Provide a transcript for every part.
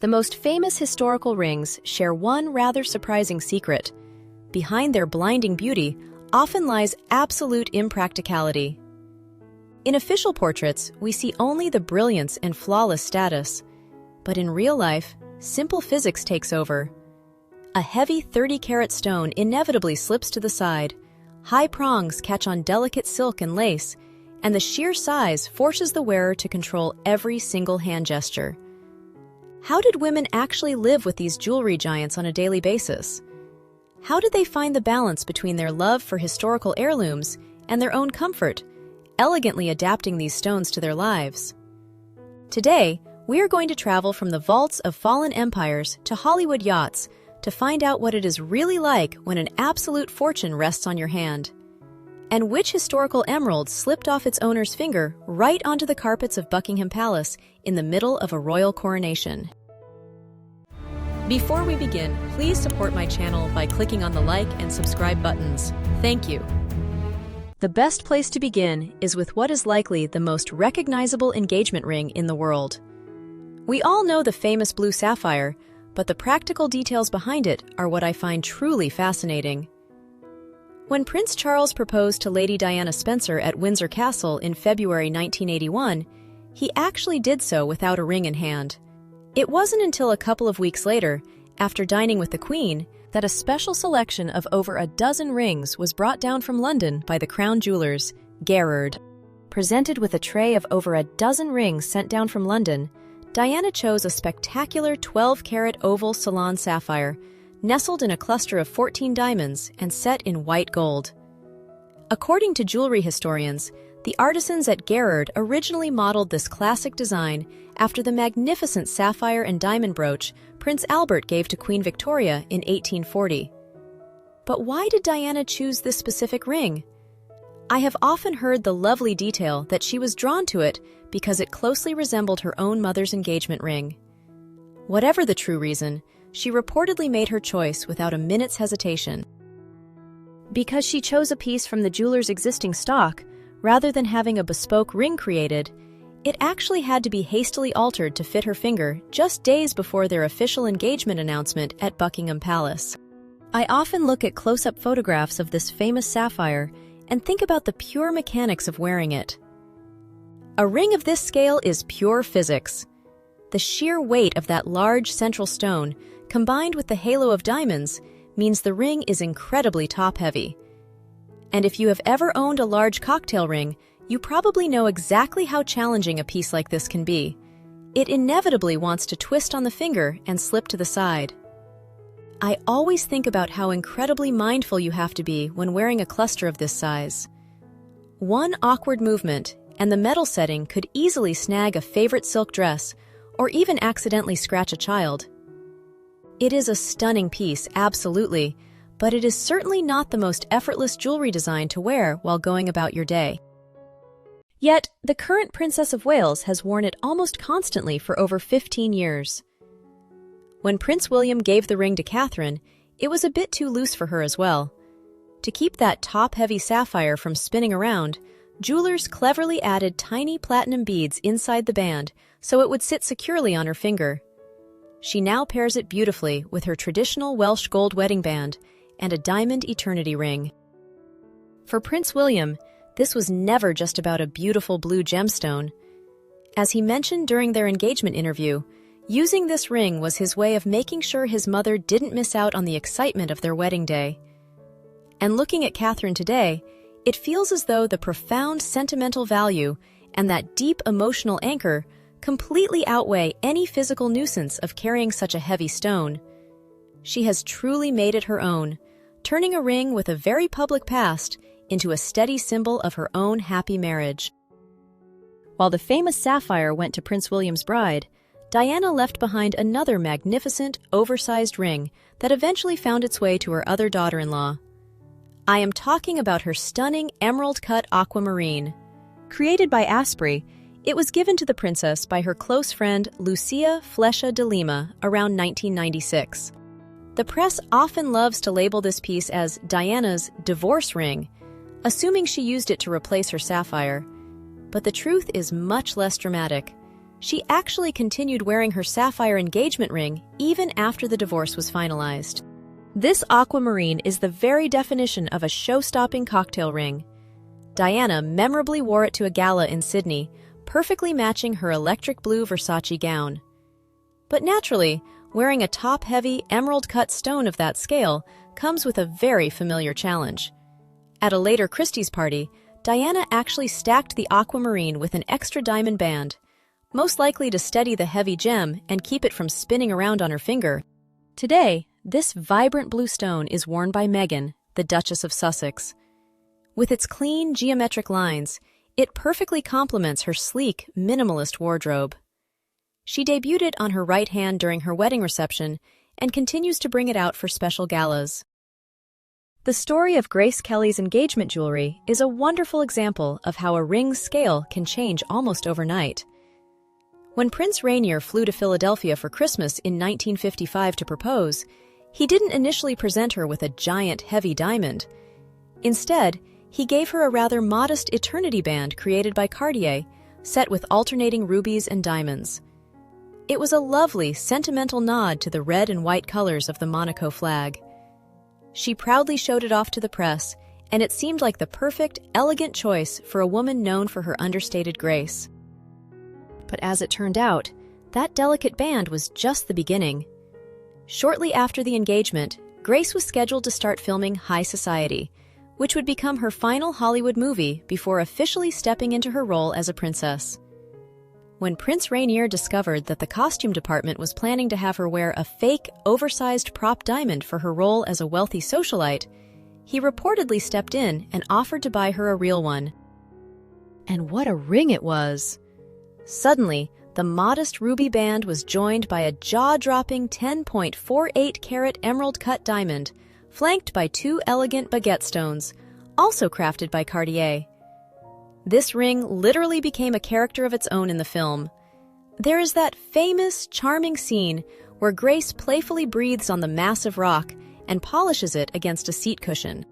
The most famous historical rings share one rather surprising secret. Behind their blinding beauty often lies absolute impracticality. In official portraits, we see only the brilliance and flawless status. But in real life, simple physics takes over. A heavy 30-carat stone inevitably slips to the side, high prongs catch on delicate silk and lace, and the sheer size forces the wearer to control every single hand gesture. How did women actually live with these jewelry giants on a daily basis? How did they find the balance between their love for historical heirlooms and their own comfort, elegantly adapting these stones to their lives? Today, we are going to travel from the vaults of fallen empires to Hollywood yachts to find out what it is really like when an absolute fortune rests on your hand. And which historical emerald slipped off its owner's finger right onto the carpets of Buckingham Palace in the middle of a royal coronation. Before we begin, please support my channel by clicking on the like and subscribe buttons. Thank you. The best place to begin is with what is likely the most recognizable engagement ring in the world. We all know the famous blue sapphire, but the practical details behind it are what I find truly fascinating. When Prince Charles proposed to Lady Diana Spencer at Windsor Castle in February 1981, he actually did so without a ring in hand. It wasn't until a couple of weeks later, after dining with the Queen, that a special selection of over a dozen rings was brought down from London by the Crown Jewellers, Gerard. Presented with a tray of over a dozen rings sent down from London, Diana chose a spectacular 12-carat oval Ceylon sapphire, nestled in a cluster of 14 diamonds and set in white gold. According to jewelry historians, the artisans at Gerard originally modeled this classic design after the magnificent sapphire and diamond brooch Prince Albert gave to Queen Victoria in 1840. But why did Diana choose this specific ring? I have often heard the lovely detail that she was drawn to it because it closely resembled her own mother's engagement ring. Whatever the true reason, she reportedly made her choice without a minute's hesitation. Because she chose a piece from the jeweler's existing stock, rather than having a bespoke ring created, it actually had to be hastily altered to fit her finger just days before their official engagement announcement at Buckingham Palace. I often look at close-up photographs of this famous sapphire and think about the pure mechanics of wearing it. A ring of this scale is pure physics. The sheer weight of that large central stone, combined with the halo of diamonds, means the ring is incredibly top-heavy. And if you have ever owned a large cocktail ring, you probably know exactly how challenging a piece like this can be. It inevitably wants to twist on the finger and slip to the side. I always think about how incredibly mindful you have to be when wearing a cluster of this size. One awkward movement, and the metal setting could easily snag a favorite silk dress, or even accidentally scratch a child. It is a stunning piece, absolutely, but it is certainly not the most effortless jewelry design to wear while going about your day. Yet, the current Princess of Wales has worn it almost constantly for over 15 years. When Prince William gave the ring to Catherine, it was a bit too loose for her as well. To keep that top-heavy sapphire from spinning around, jewelers cleverly added tiny platinum beads inside the band so it would sit securely on her finger. She now pairs it beautifully with her traditional Welsh gold wedding band and a diamond eternity ring. For Prince William, this was never just about a beautiful blue gemstone. As he mentioned during their engagement interview, using this ring was his way of making sure his mother didn't miss out on the excitement of their wedding day. And looking at Catherine today, it feels as though the profound sentimental value and that deep emotional anchor completely outweigh any physical nuisance of carrying such a heavy stone. She has truly made it her own, turning a ring with a very public past into a steady symbol of her own happy marriage. While the famous sapphire went to Prince William's bride, Diana left behind another magnificent, oversized ring that eventually found its way to her other daughter-in-law. I am talking about her stunning emerald-cut aquamarine. Created by Asprey, it was given to the princess by her close friend Lucia Flecha de Lima around 1996. The press often loves to label this piece as Diana's divorce ring, assuming she used it to replace her sapphire. But the truth is much less dramatic. she actually continued wearing her sapphire engagement ring even after the divorce was finalized. This aquamarine is the very definition of a show-stopping cocktail ring. Diana memorably wore it to a gala in Sydney, perfectly matching her electric blue Versace gown. But naturally, wearing a top-heavy, emerald-cut stone of that scale comes with a very familiar challenge. At a later Christie's party, Diana actually stacked the aquamarine with an extra diamond band, most likely to steady the heavy gem and keep it from spinning around on her finger. Today, this vibrant blue stone is worn by Meghan, the Duchess of Sussex. With its clean, geometric lines, it perfectly complements her sleek, minimalist wardrobe. She debuted it on her right hand during her wedding reception and continues to bring it out for special galas. The story of Grace Kelly's engagement jewelry is a wonderful example of how a ring's scale can change almost overnight. When Prince Rainier flew to Philadelphia for Christmas in 1955 to propose, he didn't initially present her with a giant, heavy diamond. Instead, he gave her a rather modest eternity band created by Cartier, set with alternating rubies and diamonds. It was a lovely, sentimental nod to the red and white colors of the Monaco flag. She proudly showed it off to the press, and it seemed like the perfect, elegant choice for a woman known for her understated grace. But as it turned out, that delicate band was just the beginning. Shortly after the engagement, Grace was scheduled to start filming High Society, which would become her final Hollywood movie before officially stepping into her role as a princess. When Prince Rainier discovered that the costume department was planning to have her wear a fake, oversized prop diamond for her role as a wealthy socialite, he reportedly stepped in and offered to buy her a real one. And what a ring it was! Suddenly, the modest ruby band was joined by a jaw-dropping 10.48-carat emerald-cut diamond, flanked by two elegant baguette stones, also crafted by Cartier. This ring literally became a character of its own in the film. There is that famous, charming scene where Grace playfully breathes on the massive rock and polishes it against a seat cushion.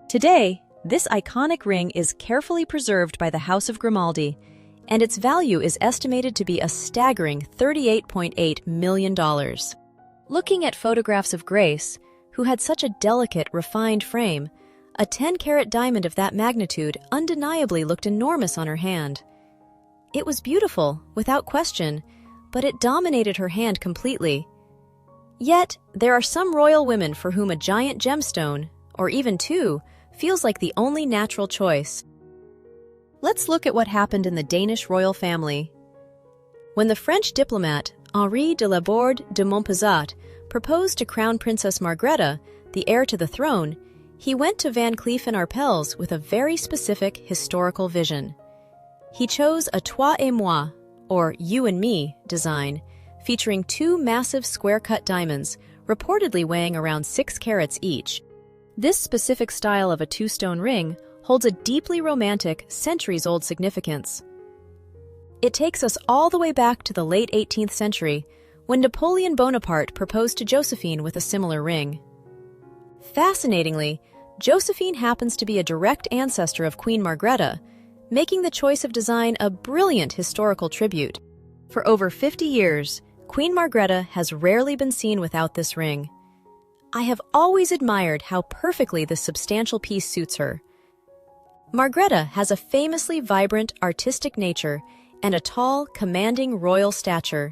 Today, this iconic ring is carefully preserved by the House of Grimaldi, and its value is estimated to be a staggering $38.8 million. Looking at photographs of Grace, who had such a delicate, refined frame, a 10-carat diamond of that magnitude undeniably looked enormous on her hand. It was beautiful, without question, but it dominated her hand completely. Yet, there are some royal women for whom a giant gemstone, or even two, feels like the only natural choice. Let's look at what happened in the Danish royal family. When the French diplomat Henri de Laborde de Montpezat proposed to Crown Princess Margrethe, the heir to the throne, he went to Van Cleef & Arpels with a very specific historical vision. He chose a toi et moi, or you and me, design, featuring two massive square-cut diamonds, reportedly weighing around 6 carats each. This specific style of a two-stone ring holds a deeply romantic, centuries-old significance. It takes us all the way back to the late 18th century, when Napoleon Bonaparte proposed to Josephine with a similar ring. Fascinatingly, Josephine happens to be a direct ancestor of Queen Margrethe, making the choice of design a brilliant historical tribute. For over 50 years, Queen Margrethe has rarely been seen without this ring. I have always admired how perfectly this substantial piece suits her. Margrethe has a famously vibrant, artistic nature and a tall, commanding royal stature.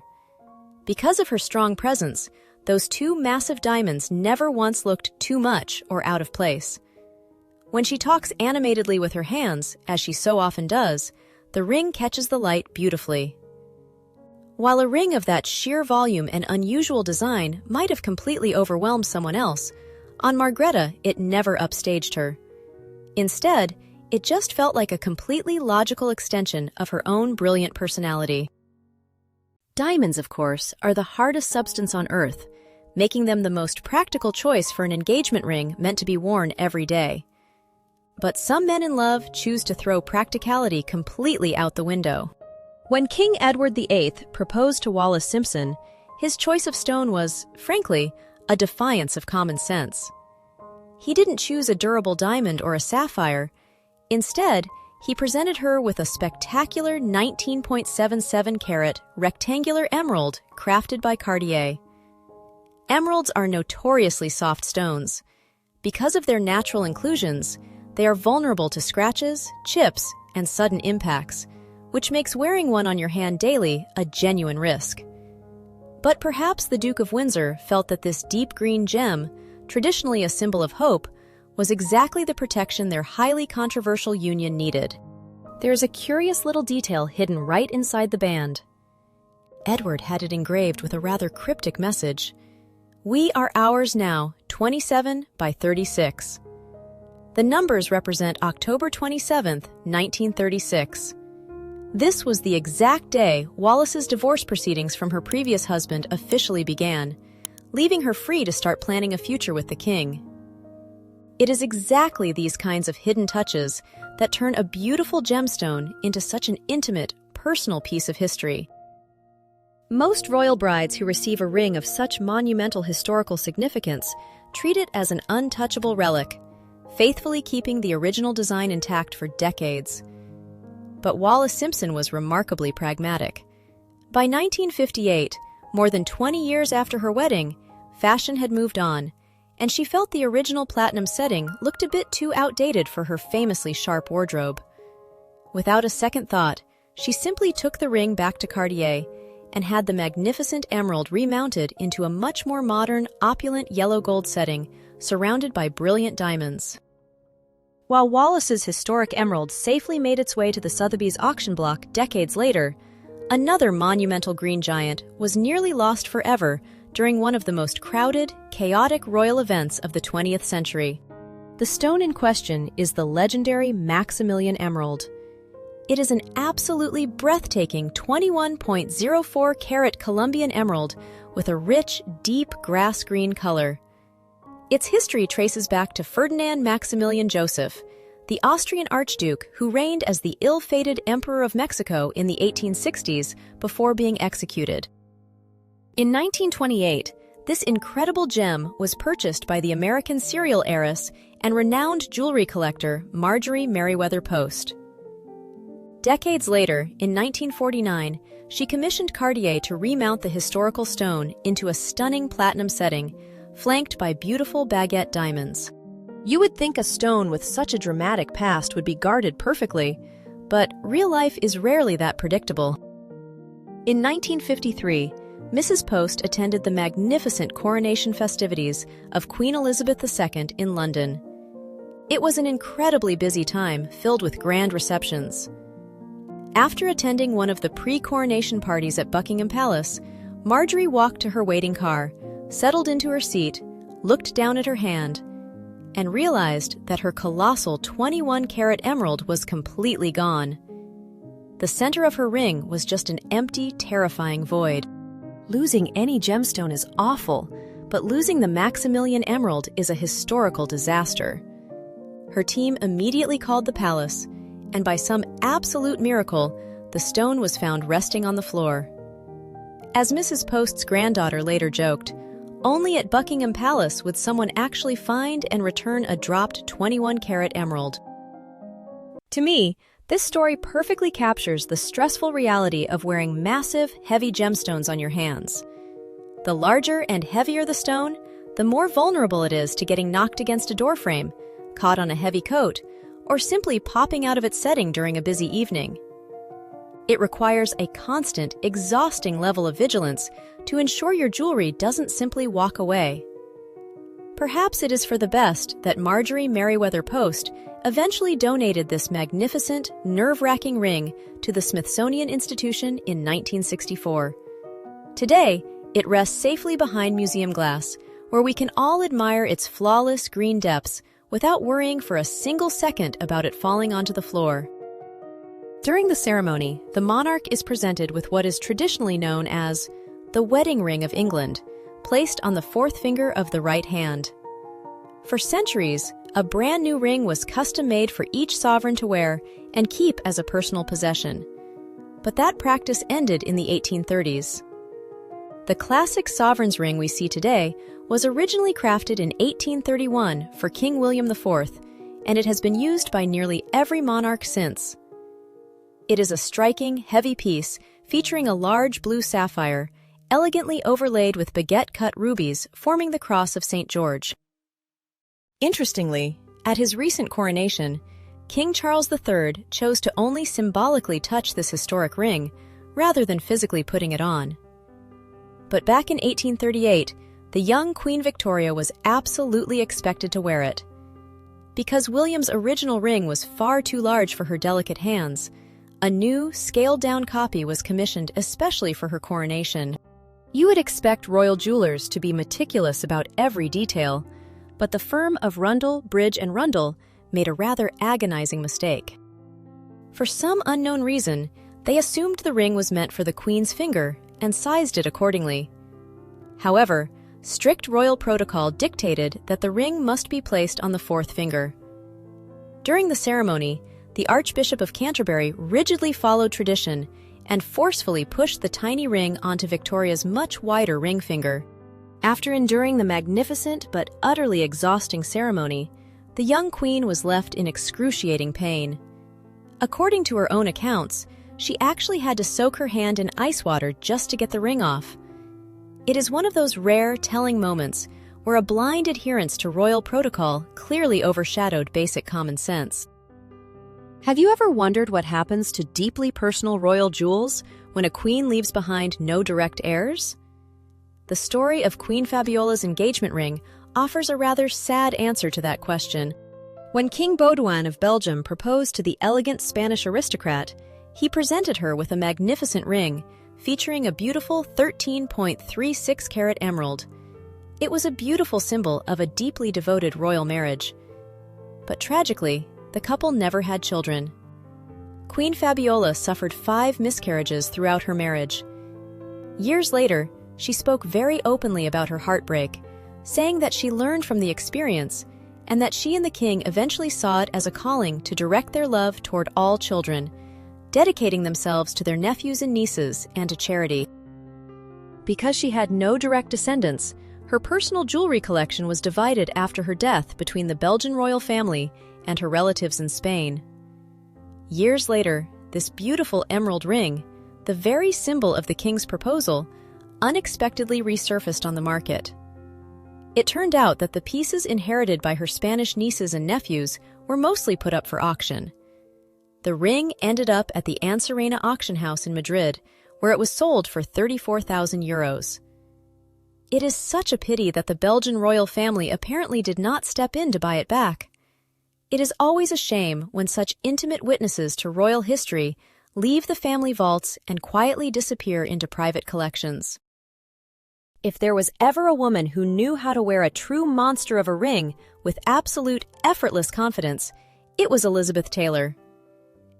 Because of her strong presence, those two massive diamonds never once looked too much or out of place. When she talks animatedly with her hands, as she so often does, the ring catches the light beautifully. While a ring of that sheer volume and unusual design might have completely overwhelmed someone else, on Margrethe it never upstaged her. Instead, it just felt like a completely logical extension of her own brilliant personality. Diamonds, of course, are the hardest substance on Earth, making them the most practical choice for an engagement ring meant to be worn every day. But some men in love choose to throw practicality completely out the window. When King Edward VIII proposed to Wallis Simpson, his choice of stone was, frankly, a defiance of common sense. He didn't choose a durable diamond or a sapphire. Instead, he presented her with a spectacular 19.77-carat rectangular emerald crafted by Cartier. Emeralds are notoriously soft stones. Because of their natural inclusions, they are vulnerable to scratches, chips, and sudden impacts, which makes wearing one on your hand daily a genuine risk. But perhaps the Duke of Windsor felt that this deep green gem, traditionally a symbol of hope, was exactly the protection their highly controversial union needed. There is a curious little detail hidden right inside the band. Edward had it engraved with a rather cryptic message: "We are ours now, 27 by 36. The numbers represent October 27, 1936. This was the exact day Wallis's divorce proceedings from her previous husband officially began, leaving her free to start planning a future with the king. It is exactly these kinds of hidden touches that turn a beautiful gemstone into such an intimate, personal piece of history. Most royal brides who receive a ring of such monumental historical significance treat it as an untouchable relic, faithfully keeping the original design intact for decades. But Wallis Simpson was remarkably pragmatic. By 1958, more than 20 years after her wedding, fashion had moved on, and she felt the original platinum setting looked a bit too outdated for her famously sharp wardrobe. Without a second thought, she simply took the ring back to Cartier and had the magnificent emerald remounted into a much more modern, opulent yellow gold setting, surrounded by brilliant diamonds. While Wallis's historic emerald safely made its way to the Sotheby's auction block decades later, another monumental green giant was nearly lost forever during one of the most crowded, chaotic royal events of the 20th century. The stone in question is the legendary Maximilian emerald. It is an absolutely breathtaking 21.04-carat Colombian emerald with a rich, deep grass green color. Its history traces back to Ferdinand Maximilian Joseph, the Austrian Archduke who reigned as the ill-fated Emperor of Mexico in the 1860s before being executed. In 1928, this incredible gem was purchased by the American serial heiress and renowned jewelry collector Marjorie Merriweather Post. Decades later, in 1949, she commissioned Cartier to remount the historical stone into a stunning platinum setting, flanked by beautiful baguette diamonds. You would think a stone with such a dramatic past would be guarded perfectly, but real life is rarely that predictable. In 1953, Mrs. Post attended the magnificent coronation festivities of Queen Elizabeth II in London. It was an incredibly busy time filled with grand receptions. After attending one of the pre-coronation parties at Buckingham Palace, Marjorie walked to her waiting car, settled into her seat, looked down at her hand, and realized that her colossal 21-carat emerald was completely gone. The center of her ring was just an empty, terrifying void. Losing any gemstone is awful, but losing the Maximilian emerald is a historical disaster. Her team immediately called the palace, and by some absolute miracle, the stone was found resting on the floor. As Mrs. Post's granddaughter later joked, only at Buckingham Palace would someone actually find and return a dropped 21-carat emerald. To me, this story perfectly captures the stressful reality of wearing massive, heavy gemstones on your hands. The larger and heavier the stone, the more vulnerable it is to getting knocked against a doorframe, caught on a heavy coat, or simply popping out of its setting during a busy evening. It requires a constant, exhausting level of vigilance to ensure your jewelry doesn't simply walk away. Perhaps it is for the best that Marjorie Merriweather Post eventually donated this magnificent, nerve-wracking ring to the Smithsonian Institution in 1964. Today, it rests safely behind museum glass, where we can all admire its flawless green depths without worrying for a single second about it falling onto the floor. During the ceremony, the monarch is presented with what is traditionally known as the wedding ring of England, placed on the fourth finger of the right hand. For centuries, a brand new ring was custom-made for each sovereign to wear and keep as a personal possession. But that practice ended in the 1830s. The classic sovereign's ring we see today was originally crafted in 1831 for King William IV and it has been used by nearly every monarch since. It is a striking, heavy piece featuring a large blue sapphire, elegantly overlaid with baguette-cut rubies forming the cross of St. George. Interestingly, at his recent coronation, King Charles III chose to only symbolically touch this historic ring, rather than physically putting it on. But back in 1838, the young Queen Victoria was absolutely expected to wear it. Because William's original ring was far too large for her delicate hands, a new, scaled-down copy was commissioned especially for her coronation. You would expect royal jewelers to be meticulous about every detail, but the firm of Rundle, Bridge & Rundle made a rather agonizing mistake. For some unknown reason, they assumed the ring was meant for the Queen's finger and sized it accordingly. However, strict royal protocol dictated that the ring must be placed on the fourth finger. During the ceremony, the Archbishop of Canterbury rigidly followed tradition and forcefully pushed the tiny ring onto Victoria's much wider ring finger. After enduring the magnificent but utterly exhausting ceremony, the young queen was left in excruciating pain. According to her own accounts, she actually had to soak her hand in ice water just to get the ring off. It is one of those rare, telling moments where a blind adherence to royal protocol clearly overshadowed basic common sense. Have you ever wondered what happens to deeply personal royal jewels when a queen leaves behind no direct heirs? The story of Queen Fabiola's engagement ring offers a rather sad answer to that question. When King Baudouin of Belgium proposed to the elegant Spanish aristocrat, he presented her with a magnificent ring featuring a beautiful 13.36-carat emerald. It was a beautiful symbol of a deeply devoted royal marriage. But tragically, the couple never had children. Queen Fabiola suffered 5 miscarriages throughout her marriage. Years later, she spoke very openly about her heartbreak, saying that she learned from the experience and that she and the king eventually saw it as a calling to direct their love toward all children, dedicating themselves to their nephews and nieces and to charity. Because she had no direct descendants, her personal jewelry collection was divided after her death between the Belgian royal family and her relatives in Spain. Years later, this beautiful emerald ring, the very symbol of the king's proposal, unexpectedly resurfaced on the market. It turned out that the pieces inherited by her Spanish nieces and nephews were mostly put up for auction. The ring ended up at the Anserena auction house in Madrid, where it was sold for 34,000 euros. It is such a pity that the Belgian royal family apparently did not step in to buy it back. It is always a shame when such intimate witnesses to royal history leave the family vaults and quietly disappear into private collections. If there was ever a woman who knew how to wear a true monster of a ring with absolute, effortless confidence, it was Elizabeth Taylor.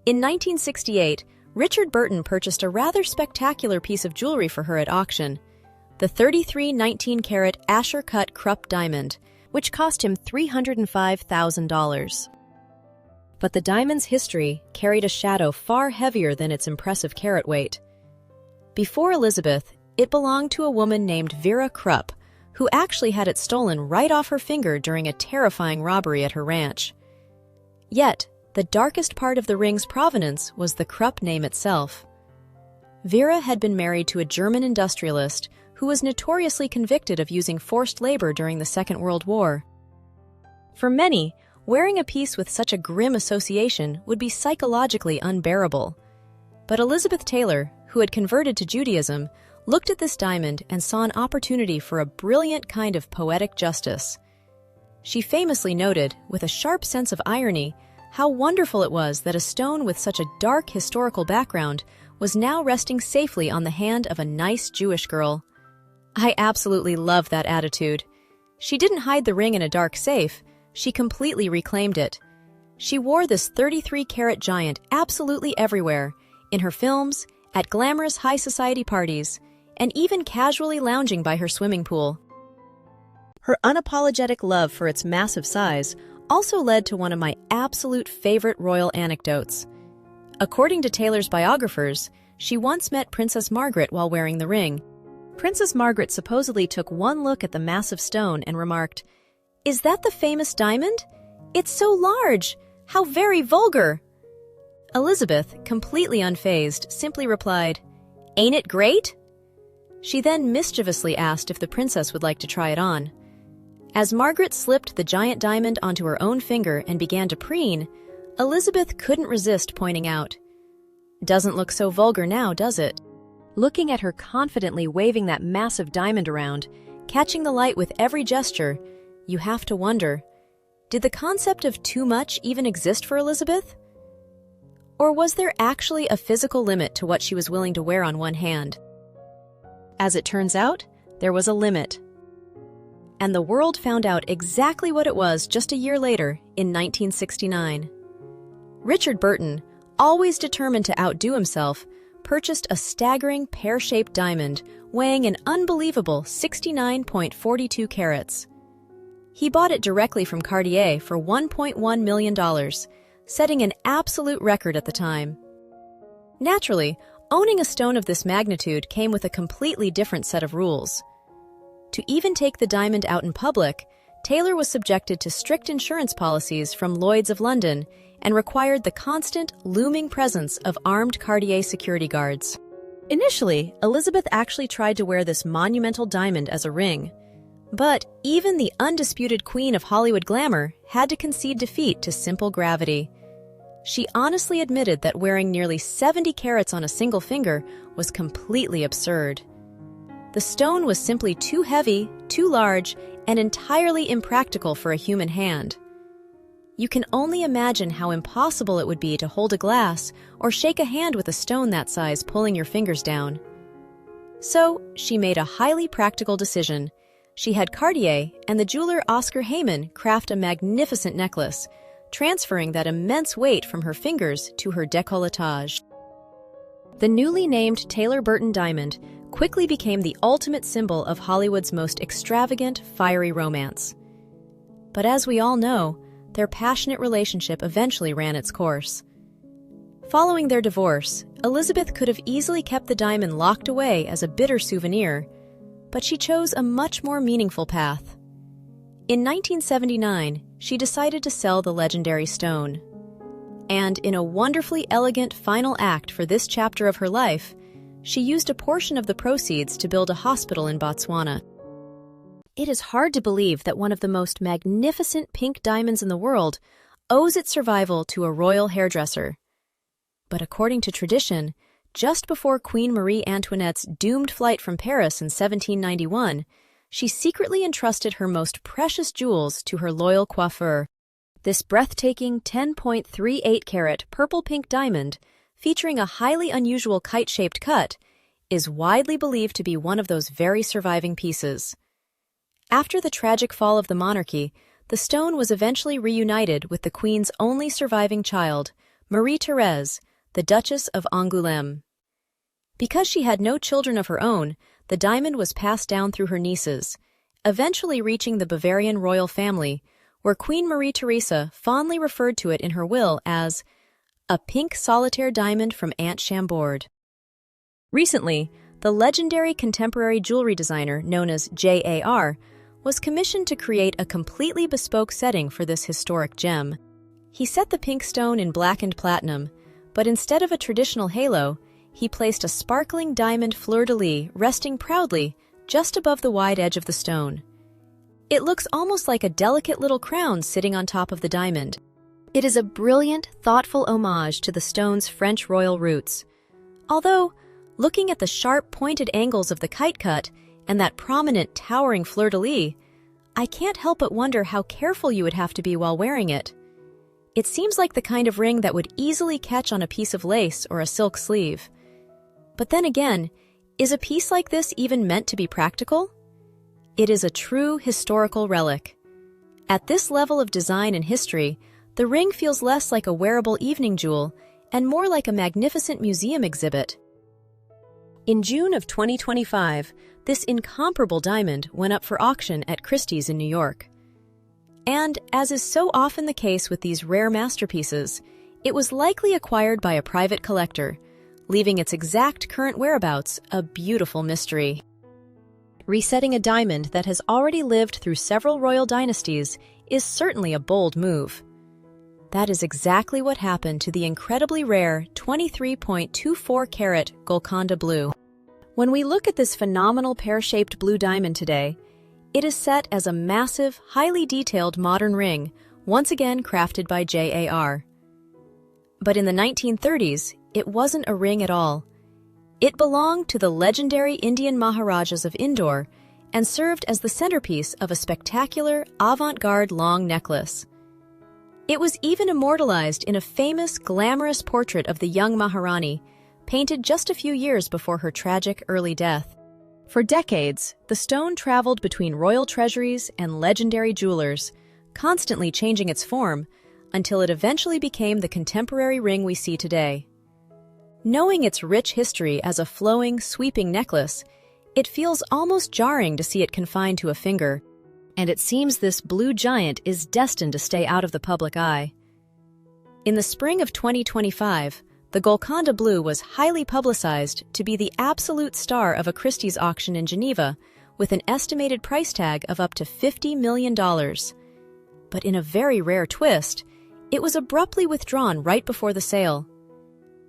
In 1968, Richard Burton purchased a rather spectacular piece of jewelry for her at auction, the 33 19-carat Asher-cut Krupp diamond, which cost him $305,000. But the diamond's history carried a shadow far heavier than its impressive carat weight. Before Elizabeth, it belonged to a woman named Vera Krupp, who actually had it stolen right off her finger during a terrifying robbery at her ranch. Yet, the darkest part of the ring's provenance was the Krupp name itself. Vera had been married to a German industrialist who was notoriously convicted of using forced labor during the Second World War. For many, wearing a piece with such a grim association would be psychologically unbearable. But Elizabeth Taylor, who had converted to Judaism, looked at this diamond and saw an opportunity for a brilliant kind of poetic justice. She famously noted, with a sharp sense of irony, how wonderful it was that a stone with such a dark historical background was now resting safely on the hand of a nice Jewish girl. I absolutely love that attitude. She didn't hide the ring in a dark safe, she completely reclaimed it. She wore this 33-carat giant absolutely everywhere, in her films, at glamorous high society parties, and even casually lounging by her swimming pool. Her unapologetic love for its massive size also led to one of my absolute favorite royal anecdotes. According to Taylor's biographers, she once met Princess Margrethe while wearing the ring. Princess Margrethe supposedly took one look at the massive stone and remarked, "Is that the famous diamond? "It's so large! How very vulgar!" Elizabeth, completely unfazed, simply replied, "Ain't it great?" She then mischievously asked if the princess would like to try it on. As Margaret slipped the giant diamond onto her own finger and began to preen, Elizabeth couldn't resist pointing out, "Doesn't look so vulgar now, does it?" Looking at her confidently waving that massive diamond around, catching the light with every gesture, you have to wonder, did the concept of too much even exist for Elizabeth? Or was there actually a physical limit to what she was willing to wear on one hand? As it turns out, there was a limit. And the world found out exactly what it was just a year later, in 1969. Richard Burton, always determined to outdo himself, purchased a staggering pear-shaped diamond weighing an unbelievable 69.42 carats. He bought it directly from Cartier for $1.1 million, setting an absolute record at the time. Naturally, owning a stone of this magnitude came with a completely different set of rules. To even take the diamond out in public, Taylor was subjected to strict insurance policies from Lloyd's of London and required the constant, looming presence of armed Cartier security guards. Initially, Elizabeth actually tried to wear this monumental diamond as a ring. But even the undisputed queen of Hollywood glamour had to concede defeat to simple gravity. She honestly admitted that wearing nearly 70 carats on a single finger was completely absurd. The stone was simply too heavy, too large, and entirely impractical for a human hand. You can only imagine how impossible it would be to hold a glass or shake a hand with a stone that size pulling your fingers down. So, she made a highly practical decision. She had Cartier and the jeweler Oscar Heyman craft a magnificent necklace, transferring that immense weight from her fingers to her décolletage. The newly named Taylor Burton diamond quickly became the ultimate symbol of Hollywood's most extravagant, fiery romance. But as we all know, their passionate relationship eventually ran its course. Following their divorce, Elizabeth could have easily kept the diamond locked away as a bitter souvenir, but she chose a much more meaningful path. In 1979, she decided to sell the legendary stone. And in a wonderfully elegant final act for this chapter of her life, she used a portion of the proceeds to build a hospital in Botswana. It is hard to believe that one of the most magnificent pink diamonds in the world owes its survival to a royal hairdresser. But according to tradition, just before Queen Marie Antoinette's doomed flight from Paris in 1791, she secretly entrusted her most precious jewels to her loyal coiffeur. This breathtaking 10.38-carat purple-pink diamond, featuring a highly unusual kite-shaped cut, is widely believed to be one of those very surviving pieces. After the tragic fall of the monarchy, the stone was eventually reunited with the Queen's only surviving child, Marie-Thérèse, the Duchess of Angoulême. Because she had no children of her own, the diamond was passed down through her nieces, eventually reaching the Bavarian royal family, where Queen Marie Theresa fondly referred to it in her will as a pink solitaire diamond from Aunt Chambord. Recently, the legendary contemporary jewelry designer known as JAR was commissioned to create a completely bespoke setting for this historic gem. He set the pink stone in blackened platinum, but instead of a traditional halo, he placed a sparkling diamond fleur-de-lis resting proudly just above the wide edge of the stone. It looks almost like a delicate little crown sitting on top of the diamond. It is a brilliant, thoughtful homage to the stone's French royal roots. Although, looking at the sharp, pointed angles of the kite cut and that prominent, towering fleur-de-lis, I can't help but wonder how careful you would have to be while wearing it. It seems like the kind of ring that would easily catch on a piece of lace or a silk sleeve. But then again, is a piece like this even meant to be practical? It is a true historical relic. At this level of design and history, the ring feels less like a wearable evening jewel and more like a magnificent museum exhibit. In June of 2025, this incomparable diamond went up for auction at Christie's in New York. And, as is so often the case with these rare masterpieces, it was likely acquired by a private collector, leaving its exact current whereabouts a beautiful mystery. Resetting a diamond that has already lived through several royal dynasties is certainly a bold move. That is exactly what happened to the incredibly rare 23.24-carat Golconda blue. When we look at this phenomenal pear-shaped blue diamond today, it is set as a massive, highly detailed modern ring, once again crafted by JAR. But in the 1930s, it wasn't a ring at all. It belonged to the legendary Indian Maharajas of Indore and served as the centerpiece of a spectacular, avant-garde long necklace. It was even immortalized in a famous, glamorous portrait of the young Maharani, painted just a few years before her tragic early death. For decades, the stone traveled between royal treasuries and legendary jewelers, constantly changing its form until it eventually became the contemporary ring we see today. Knowing its rich history as a flowing, sweeping necklace, it feels almost jarring to see it confined to a finger, and it seems this blue giant is destined to stay out of the public eye. In the spring of 2025, the Golconda blue was highly publicized to be the absolute star of a Christie's auction in Geneva, with an estimated price tag of up to $50 million. But in a very rare twist, it was abruptly withdrawn right before the sale.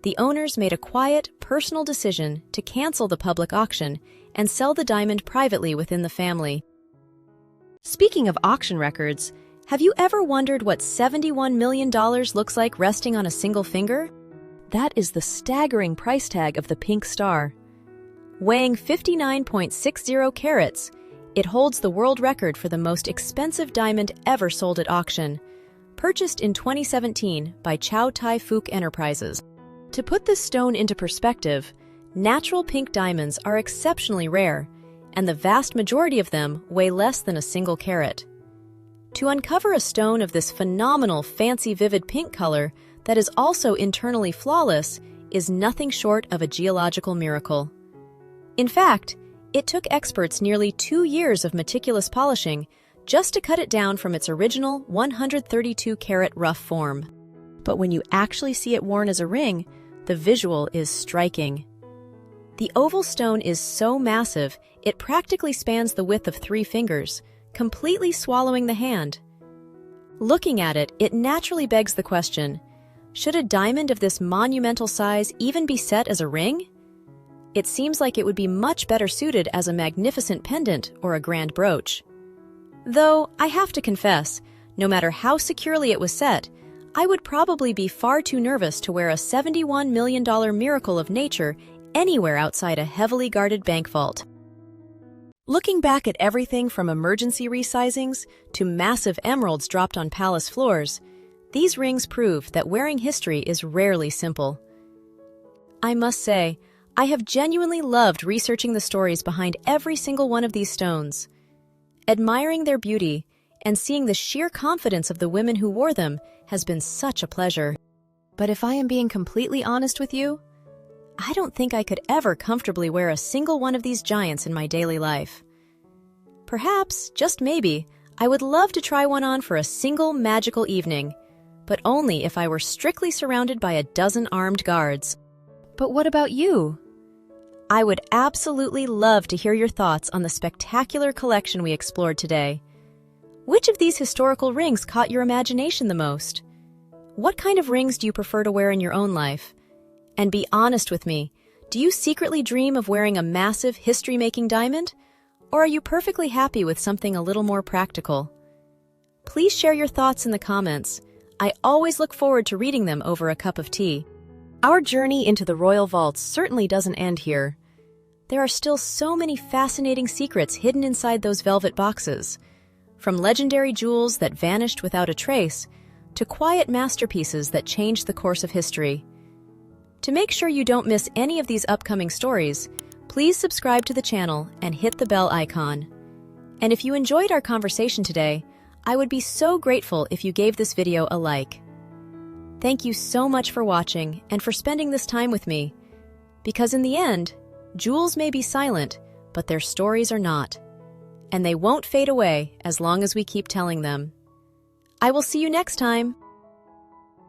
The owners made a quiet, personal decision to cancel the public auction and sell the diamond privately within the family. Speaking of auction records, have you ever wondered what $71 million looks like resting on a single finger? That is the staggering price tag of the pink star. Weighing 59.60 carats, it holds the world record for the most expensive diamond ever sold at auction, purchased in 2017 by Chow Tai Fook Enterprises. To put this stone into perspective, natural pink diamonds are exceptionally rare, and the vast majority of them weigh less than a single carat. To uncover a stone of this phenomenal, fancy, vivid pink color that is also internally flawless is nothing short of a geological miracle. In fact, it took experts nearly 2 years of meticulous polishing just to cut it down from its original 132-carat rough form. But when you actually see it worn as a ring, the visual is striking. The oval stone is so massive, it practically spans the width of 3 fingers, completely swallowing the hand. Looking at it, it naturally begs the question, should a diamond of this monumental size even be set as a ring? It seems like it would be much better suited as a magnificent pendant or a grand brooch. Though, I have to confess, no matter how securely it was set, I would probably be far too nervous to wear a $71 million miracle of nature anywhere outside a heavily guarded bank vault. Looking back at everything from emergency resizings to massive emeralds dropped on palace floors, these rings prove that wearing history is rarely simple. I must say, I have genuinely loved researching the stories behind every single one of these stones. Admiring their beauty and seeing the sheer confidence of the women who wore them has been such a pleasure. But if I am being completely honest with you, I don't think I could ever comfortably wear a single one of these giants in my daily life. Perhaps, just maybe, I would love to try one on for a single magical evening, but only if I were strictly surrounded by a dozen armed guards. But what about you? I would absolutely love to hear your thoughts on the spectacular collection we explored today. Which of these historical rings caught your imagination the most? What kind of rings do you prefer to wear in your own life? And be honest with me, do you secretly dream of wearing a massive history-making diamond? Or are you perfectly happy with something a little more practical? Please share your thoughts in the comments. I always look forward to reading them over a cup of tea. Our journey into the royal vaults certainly doesn't end here. There are still so many fascinating secrets hidden inside those velvet boxes. From legendary jewels that vanished without a trace, to quiet masterpieces that changed the course of history. To make sure you don't miss any of these upcoming stories, please subscribe to the channel and hit the bell icon. And if you enjoyed our conversation today, I would be so grateful if you gave this video a like. Thank you so much for watching and for spending this time with me. Because in the end, jewels may be silent, but their stories are not. And they won't fade away as long as we keep telling them. I will see you next time.